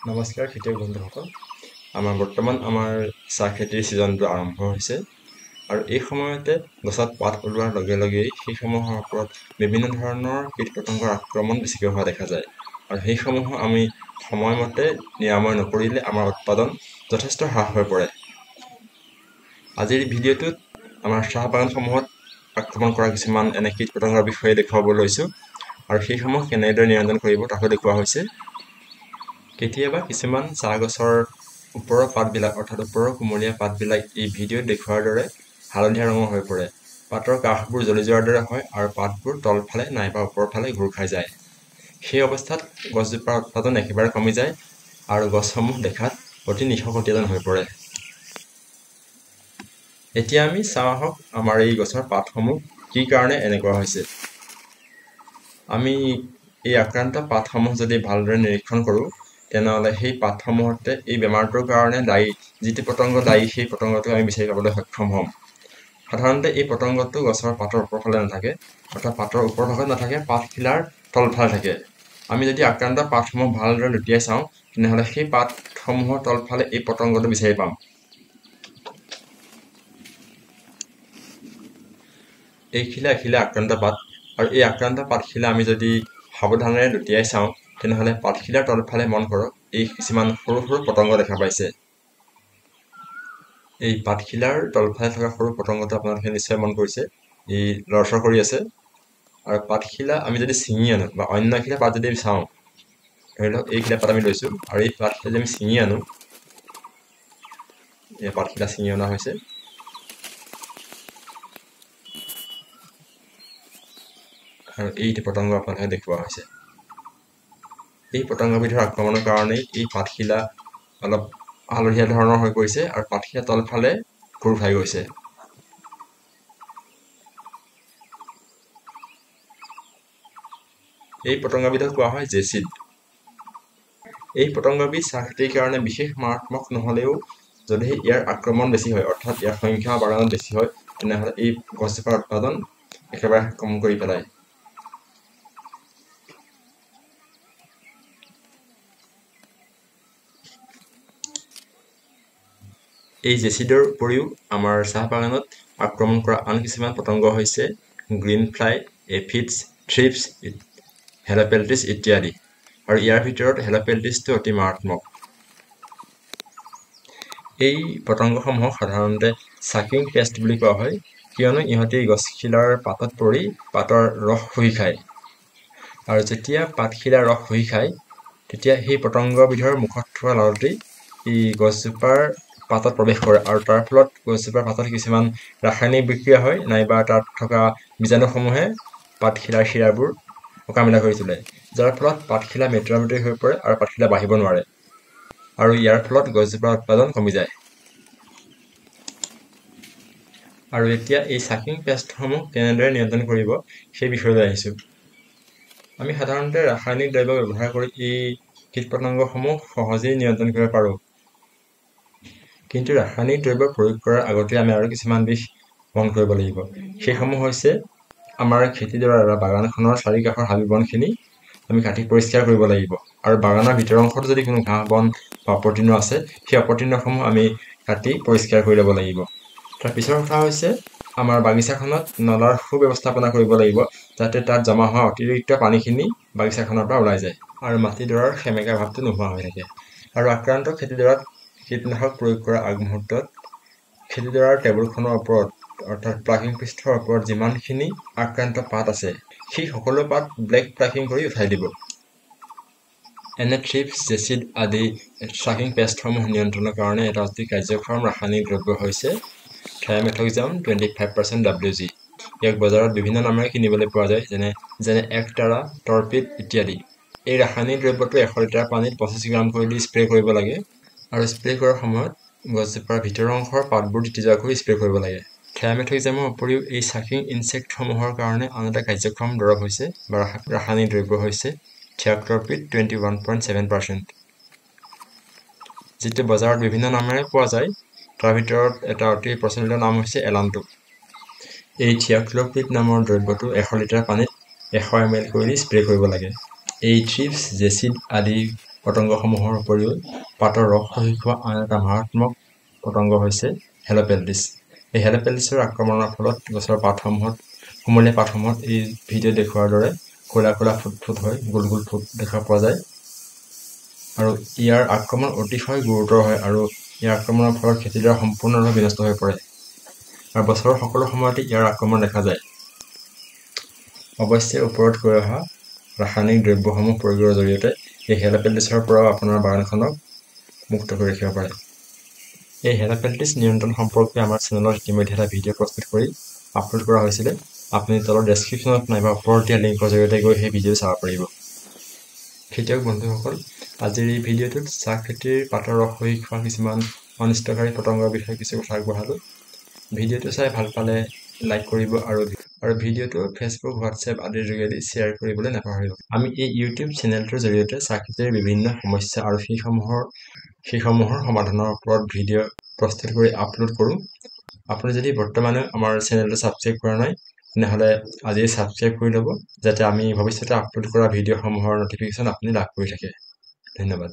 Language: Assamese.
নমস্কাৰ খেতিয়ক বন্ধুসকল। বৰ্তমান আমাৰ চাহ খেতিৰ ছিজনটো আৰম্ভ হৈছে আৰু এই সময়তে গছত পাত ওলোৱাৰ লগে লগেই সেইসমূহৰ ওপৰত বিভিন্ন ধৰণৰ কীট পতংগৰ আক্ৰমণ বেছিকৈ হোৱা দেখা যায় আৰু সেইসমূহ আমি সময়মতে নিৰাময় নকৰিলে আমাৰ উৎপাদন যথেষ্ট হ্ৰাস হৈ পৰে। আজিৰ ভিডিঅ'টোত আমাৰ চাহ বাগানসমূহত আক্ৰমণ কৰা কিছুমান এনে কীট পতংগৰ বিষয়ে দেখুৱাবলৈ লৈছোঁ আৰু সেইসমূহ কেনেদৰে নিয়ন্ত্ৰণ কৰিব তাকো দেখুওৱা হৈছে। কেতিয়াবা কিছুমান চাহ গছৰ ওপৰৰ পাতবিলাক অৰ্থাৎ ওপৰৰ কুমলীয়া পাতবিলাক এই ভিডিঅ'ত দেখুওৱাৰ দৰে হালধীয়া ৰঙৰ হৈ পৰে। পাতৰ কাষবোৰ জ্বলি যোৱাৰ দৰে হয় আৰু পাতবোৰ তলফালে নাইবা ওপৰৰ ফালে ঘূৰ খাই যায়। সেই অৱস্থাত গছজোপাৰ উৎপাদন একেবাৰে কমি যায় আৰু গছসমূহ দেখাত অতি নিশকতীয়া হৈ পৰে। এতিয়া আমি চাওঁ আহক আমাৰ এই গছৰ পাতসমূহ কি কাৰণে এনেকুৱা হৈছে। আমি এই আক্ৰান্ত পাতসমূহ যদি ভালদৰে নিৰীক্ষণ কৰোঁ তেনেহ'লে সেই পাতসমূহতে এই বেমাৰটোৰ কাৰণে দায়ী যিটো পতংগ দায়ী সেই পতংগটো আমি বিচাৰি পাবলৈ সক্ষম হ'ম। সাধাৰণতে এই পতংগটো গছৰ পাতৰ ওপৰ ফালে নাথাকে, অৰ্থাৎ পাতৰ ওপৰ ভাগত নাথাকে, পাতখিলাৰ তলফালে থাকে। আমি যদি আক্ৰান্ত পাতসমূহ ভালদৰে লুটিয়াই চাওঁ তেনেহ'লে সেই পাতসমূহৰ তলফালে এই পতংগটো বিচাৰি পাম। এইখিলা এখিলা আক্ৰান্ত পাত আৰু এই আক্ৰান্ত পাতখিলা আমি যদি সাৱধানেৰে লুটিয়াই চাওঁ তেনেহ'লে পাতখিলাৰ তলফালে মন কৰক এই কিছুমান সৰু সৰু পতংগ দেখা পাইছে। এই পাতখিলাৰ তলফালে থকা সৰু পতংগটো আপোনালোকে নিশ্চয় মন কৰিছে, ই লৰচৰ কৰি আছে। আৰু পাতখিলা আমি যদি ছিঙি আনো বা অন্য এখিলা পাত যদি আমি চাওঁ, ধৰি লওক এইখিলা পাত আমি লৈছোঁ আৰু এই পাতখিলা যদি আমি ছিঙি আনো, এই পাতখিলা ছিঙি অনা হৈছে। আৰু এইটো পতংগ আপোনালোকে দেখুওৱা হৈছে। এই পতংগবিধৰ আক্ৰমণৰ কাৰণেই এই পাতখিলা অলপ হালধীয়া ধৰণৰ হৈ পৰিছে আৰু পাতখিলা তলফালে ঘূৰ খাই গৈছে। এই পতংগবিধক কোৱা হয় জেচিড। এই পতংগবিধ চাহ খেতিৰ কাৰণে বিশেষ মাৰাত্মক নহ'লেও যদিহে ইয়াৰ আক্ৰমণ বেছি হয়, অৰ্থাৎ ইয়াৰ সংখ্যা বাগানত বেছি হয়, তেনেহ'লে এই গছজোপাৰ উৎপাদন একেবাৰে কম কৰি পেলায়। এই জেচিডৰ উপৰিও আমাৰ চাহ বাগানত আক্ৰমণ কৰা আন কিছুমান পতংগ হৈছে গ্ৰীণ ফ্লাই, এফিডছ, থ্ৰিপছ, হেল'পেল্টিছ ইত্যাদি। আৰু ইয়াৰ ভিতৰত হেল'পেল্টিছটো অতি মাৰাত্মক। এই পতংগসমূহক সাধাৰণতে চাকিং পেষ্ট বুলি কোৱা হয়, কিয়নো ইহঁতে গছখিলাৰ পাতত পৰি পাতৰ ৰস শুহি খায়। আৰু যেতিয়া পাতখিলাৰ ৰস শুহি খায় তেতিয়া সেই পতংগবিধৰ মুখত থকা লালটি ই গছজোপাৰ পাতত প্ৰৱেশ কৰে আৰু তাৰ ফলত গছজোপাৰ পাতত কিছুমান ৰাসায়নিক বিক্ৰিয়া হয়, নাইবা তাত থকা বীজাণুসমূহে পাতখিলাৰ শিৰাবোৰ অকামিলা কৰি তোলে, যাৰ ফলত পাতখিলা মেট্ৰামেট্ৰি হৈ পৰে আৰু পাতখিলা বাঢ়িব নোৱাৰে আৰু ইয়াৰ ফলত গছজোপাৰ উৎপাদন কমি যায়। আৰু এতিয়া এই চাকিং পেষ্টসমূহ কেনেদৰে নিয়ন্ত্ৰণ কৰিব সেই বিষয়লৈ আহিছোঁ। আমি সাধাৰণতে ৰাসায়নিক দ্ৰব্য ব্যৱহাৰ কৰি এই কীট পতংগসমূহ সহজেই নিয়ন্ত্ৰণ কৰিব পাৰোঁ, কিন্তু ৰাসায়নিক দ্ৰব্য প্ৰয়োগ কৰাৰ আগতে আমি আৰু কিছুমান দিশ মন কৰিব লাগিব। সেইসমূহ হৈছে আমাৰ খেতিডৰাৰ বা বাগানখনৰ চাৰিকাষৰ হাবি বনখিনি আমি কাটি পৰিষ্কাৰ কৰিব লাগিব আৰু বাগানৰ ভিতৰ অংশত যদি কোনো ঘাঁহ বন বা অপতৃণ আছে সেই অপতৃণসমূহ আমি কাটি পৰিষ্কাৰ কৰি ল'ব লাগিব। তাৰ পিছৰ কথা হৈছে আমাৰ বাগিচাখনত নলাৰ সুব্যৱস্থাপনা কৰিব লাগিব, যাতে তাত জমা হোৱা অতিৰিক্ত পানীখিনি বাগিচাখনৰ পৰা ওলাই যায় আৰু মাটিডৰাৰ সেমেকা ভাৱটো নোহোৱা হৈ থাকে। আৰু আক্ৰান্ত খেতিডৰাত কীটনাশক প্ৰয়োগ কৰাৰ আগমুহূৰ্তত খেতিডৰাৰ টেবুলখনৰ ওপৰত অৰ্থাৎ প্লাকিং পৃষ্ঠৰ ওপৰত যিমানখিনি আক্ৰান্ত পাত আছে সেই সকলো পাত ব্লেক প্লাকিং কৰি উঠাই দিব। এনে থ্ৰিপছ, জেচিড আদি চাকিং পেষ্টসমূহ নিয়ন্ত্ৰণৰ কাৰণে এটা অতি কাৰ্যক্ষম ৰাসায়নিক দ্ৰব্য হৈছে থায়ামেথক্সাম 25% WG। ইয়াক বজাৰত বিভিন্ন নামেৰে কিনিবলৈ পোৱা যায়, যেনে একতাৰা, টৰ্পিড ইত্যাদি। এই ৰাসায়নিক দ্ৰব্যটো 100 লিটাৰ পানীত 25 গ্ৰাম কৰি দি স্প্ৰে কৰিব লাগে আৰু স্প্ৰে কৰাৰ সময়ত গছজোপাৰ ভিতৰৰ অংশৰ পাতবোৰ তিতি যোৱাকৈ স্প্ৰে কৰিব লাগে। থায়ামেথক্সামৰ উপৰিও এই চাকিং ইনচেক্টসমূহৰ কাৰণে আন এটা কাৰ্যক্ষম দৰৱ হৈছে বা ৰাসায়নিক দ্ৰব্য হৈছে থিয়াক্লৰপিড 21.7%, যিটো বজাৰত বিভিন্ন নামেৰে পোৱা যায়। তাৰ ভিতৰত এটা অতি প্ৰচলিত নাম হৈছে এলান্টো। এই থিয়াক্লৰপিড নামৰ দ্ৰব্যটো 100 লিটাৰ পানীত 100 ml কৰি স্প্ৰে কৰিব লাগে। এই থ্ৰিপছ, জেচিড আদি পতংগসমূহৰ উপৰিও পাতৰ ৰস শোষি খোৱা আন এটা মাৰাত্মক পতংগ হৈছে হেল'পেল্টিছ। এই হেল'পেল্টিছৰ আক্ৰমণৰ ফলত গছৰ কুমলীয়া পাতসমূহত এই ভিডিঅ' দেখুওৱাৰ দৰে ক'লা ক'লা ফুট হৈ গোল গোল ফুট দেখা পোৱা যায়। আৰু ইয়াৰ আক্ৰমণ অতিশয় গুৰুতৰ হয় আৰু ইয়াৰ আক্ৰমণৰ ফলত খেতিডৰা সম্পূৰ্ণৰূপে বিনষ্ট হৈ পৰে আৰু বছৰৰ সকলো সময়তে ইয়াৰ আক্ৰমণ দেখা যায়। অৱশ্যে ওপৰত কৈ অহা ৰাসায়নিক দ্ৰব্যসমূহ প্ৰয়োগৰ জৰিয়তে এই হেল'পেল্টিছৰ পৰাও আপোনাৰ বাগানখনক মুক্ত কৰি ৰাখিব পাৰে। এই হেল'পেল্টিছ নিয়ন্ত্ৰণ সম্পৰ্কে আমাৰ চেনেলত ইতিমধ্যে এটা ভিডিঅ' প্ৰস্তুত কৰি আপলোড কৰা হৈছিলে। আপুনি তলৰ ডেছক্ৰিপশ্যনত নাইবা ওপৰত দিয়া লিংকৰ জৰিয়তে গৈ সেই ভিডিঅ' চাব পাৰিব। খেতিয়ক বন্ধুসকল, আজিৰ এই ভিডিঅ'টোত চাহ খেতিৰ পাতৰ ৰস শোষি খোৱা কিছুমান অনিষ্টকাৰী পতংগৰ বিষয়ে কিছু কথা আগবঢ়ালোঁ। ভিডিঅ'টো চাই ভাল পালে লাইক কৰিব আৰু ভিডিঅ'টো ফেচবুক, হোৱাটছএপ আদিৰ যোগেদি শ্বেয়াৰ কৰিবলৈ নাপাহৰিব। আমি এই ইউটিউব চেনেলটোৰ জৰিয়তে চাহ খেতিৰ বিভিন্ন সমস্যা আৰু সেইসমূহৰ সমাধানৰ ওপৰত ভিডিঅ' প্ৰস্তুত কৰি আপলোড কৰোঁ। আপুনি যদি বৰ্তমানে আমাৰ চেনেলটো ছাবস্ক্ৰাইব কৰা নাই, তেনেহ'লে আজিয়ে ছাবস্ক্ৰাইব কৰি ল'ব, যাতে আমি ভৱিষ্যতে আপলোড কৰা ভিডিঅ'সমূহৰ ন'টিফিকেশ্যন আপুনি লাভ কৰি থাকে। ধন্যবাদ।